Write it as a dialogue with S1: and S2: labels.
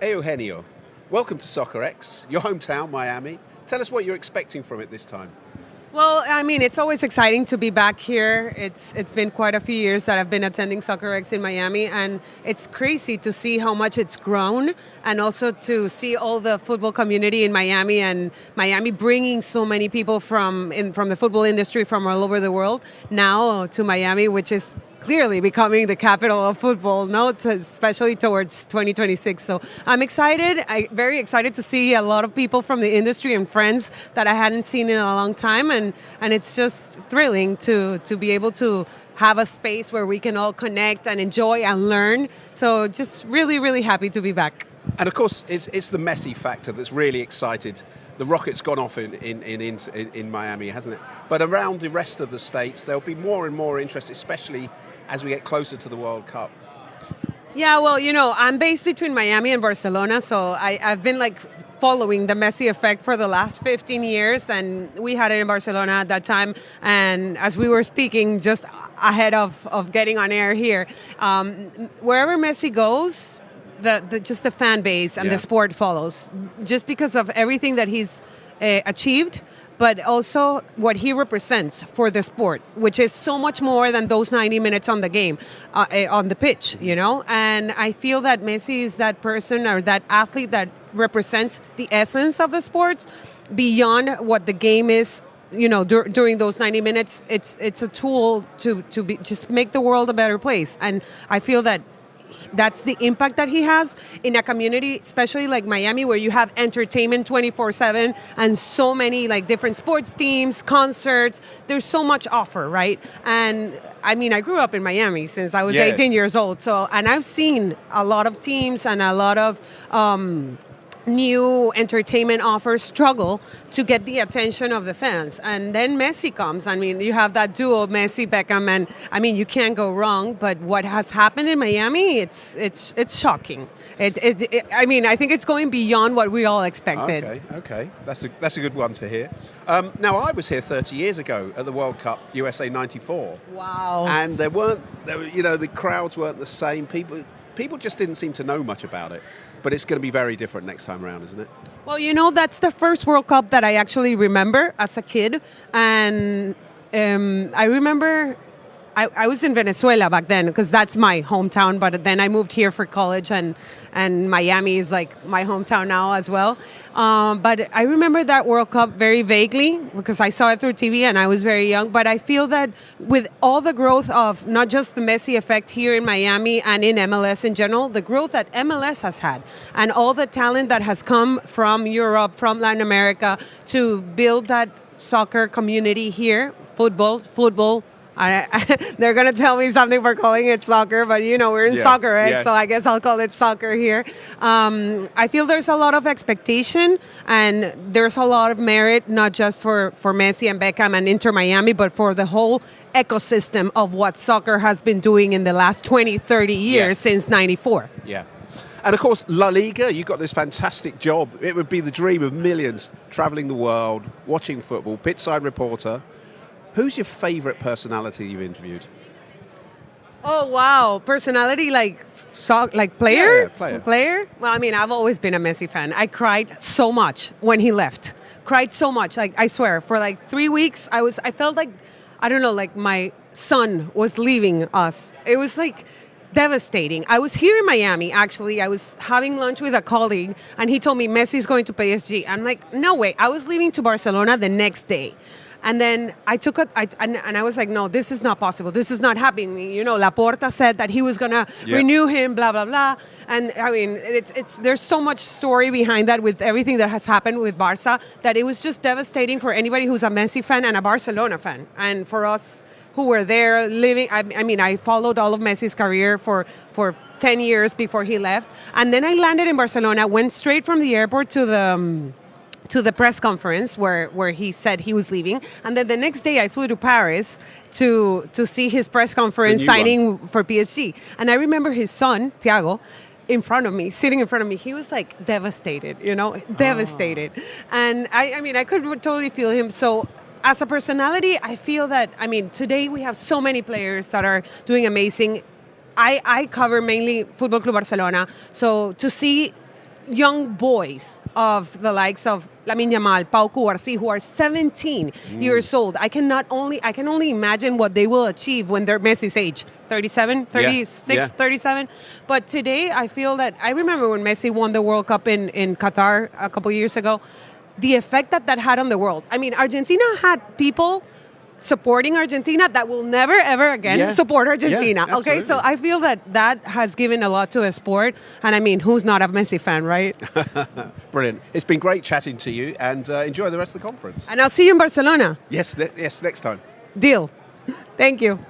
S1: Hey Eugenio, welcome to Soccer X, your hometown, Miami. Tell us what you're expecting from it this time.
S2: Well, I mean, it's always exciting to be back here. It's been quite a few years that I've been attending Soccer X in Miami, and it's crazy to see how much it's grown, and also to see all the football community in Miami, and Miami bringing so many people from the football industry from all over the world now to Miami, which is clearly becoming the capital of football, especially towards 2026. So I'm excited. Very excited to see a lot of people from the industry and friends that I hadn't seen in a long time. And it's just thrilling to be able to have a space where we can all connect and enjoy and learn. So just really, really happy to be back.
S1: And of course, it's the Messi factor that's really excited. The rocket's gone off in Miami, hasn't it? But around the rest of the states, there'll be more and more interest, especially as we get closer to the World Cup.
S2: Yeah, well, I'm based between Miami and Barcelona, so I've been following the Messi Effect for the last 15 years, and we had it in Barcelona at that time. And as we were speaking just ahead of getting on air here, wherever Messi goes, just the fan base and the sport follows, just because of everything that he's achieved, but also what he represents for the sport, which is so much more than those 90 minutes on the game, on the pitch, And I feel that Messi is that person or that athlete that represents the essence of the sports beyond what the game is. During those 90 minutes, it's a tool to just make the world a better place. And I feel that that's the impact that he has in a community, especially like Miami, where you have entertainment 24/7 and so many different sports teams, concerts. There's so much offer, right? And I mean, I grew up in Miami since I was 18 years old. And I've seen a lot of teams and a lot of new entertainment offers struggle to get the attention of the fans. And then Messi comes. I mean, you have that duo, Messi, Beckham, and I mean, you can't go wrong. But what has happened in Miami, it's shocking. I mean, I think it's going beyond what we all expected.
S1: Okay. That's a good one to hear. Now, I was here 30 years ago at the World Cup, USA 94.
S2: Wow.
S1: And the crowds weren't the same. People just didn't seem to know much about it. But it's going to be very different next time around, isn't it?
S2: Well, that's the first World Cup that I actually remember as a kid. And I remember I was in Venezuela back then because that's my hometown. But then I moved here for college, and Miami is my hometown now as well. But I remember that World Cup very vaguely because I saw it through TV and I was very young. But I feel that with all the growth of not just the Messi Effect here in Miami and in MLS in general, the growth that MLS has had and all the talent that has come from Europe, from Latin America to build that soccer community here, football. They're going to tell me something for calling it soccer, but we're in Soccer, right? So I guess I'll call it soccer here. I feel there's a lot of expectation and there's a lot of merit, not just for Messi and Beckham and Inter Miami, but for the whole ecosystem of what soccer has been doing in the last 20, 30 years since 94.
S1: Yeah. And of course, LaLiga, you've got this fantastic job. It would be the dream of millions traveling the world, watching football, pitchside reporter. Who's your favorite personality you've interviewed?
S2: Oh, wow. Personality player?
S1: Yeah,
S2: player? Well, I mean, I've always been a Messi fan. I cried so much when he left. Cried so much. I swear, for 3 weeks, I felt like my son was leaving us. It was devastating. I was here in Miami, actually. I was having lunch with a colleague, and he told me Messi's going to PSG. I'm like, no way. I was leaving to Barcelona the next day. And then I took it, and I was like, no, this is not possible. This is not happening. Laporta said that he was going to renew him, blah, blah, blah. And I mean, there's so much story behind that with everything that has happened with Barca that it was just devastating for anybody who's a Messi fan and a Barcelona fan. And for us who were there living, I followed all of Messi's career for 10 years before he left. And then I landed in Barcelona, went straight from the airport to the press conference where he said he was leaving. And then the next day I flew to Paris to see his press conference signing for PSG. And I remember his son, Thiago, sitting in front of me. He was devastated, devastated. And I could totally feel him. So as a personality, I feel that, today we have so many players that are doing amazing. I cover mainly Football Club Barcelona. So to see young boys of the likes of Lamine Yamal, Pau Cubarsí, who are 17 years old. I can only imagine what they will achieve when they're Messi's age, 37, 36, 37. But today, I feel that I remember when Messi won the World Cup in Qatar a couple years ago, the effect that had on the world. I mean, Argentina had people supporting Argentina that will never, ever again support Argentina.
S1: Yeah,
S2: okay, so I feel that has given a lot to the sport. And I mean, who's not a Messi fan, right?
S1: Brilliant. It's been great chatting to you, and enjoy the rest of the conference.
S2: And I'll see you in Barcelona.
S1: Yes, next time.
S2: Deal. Thank you.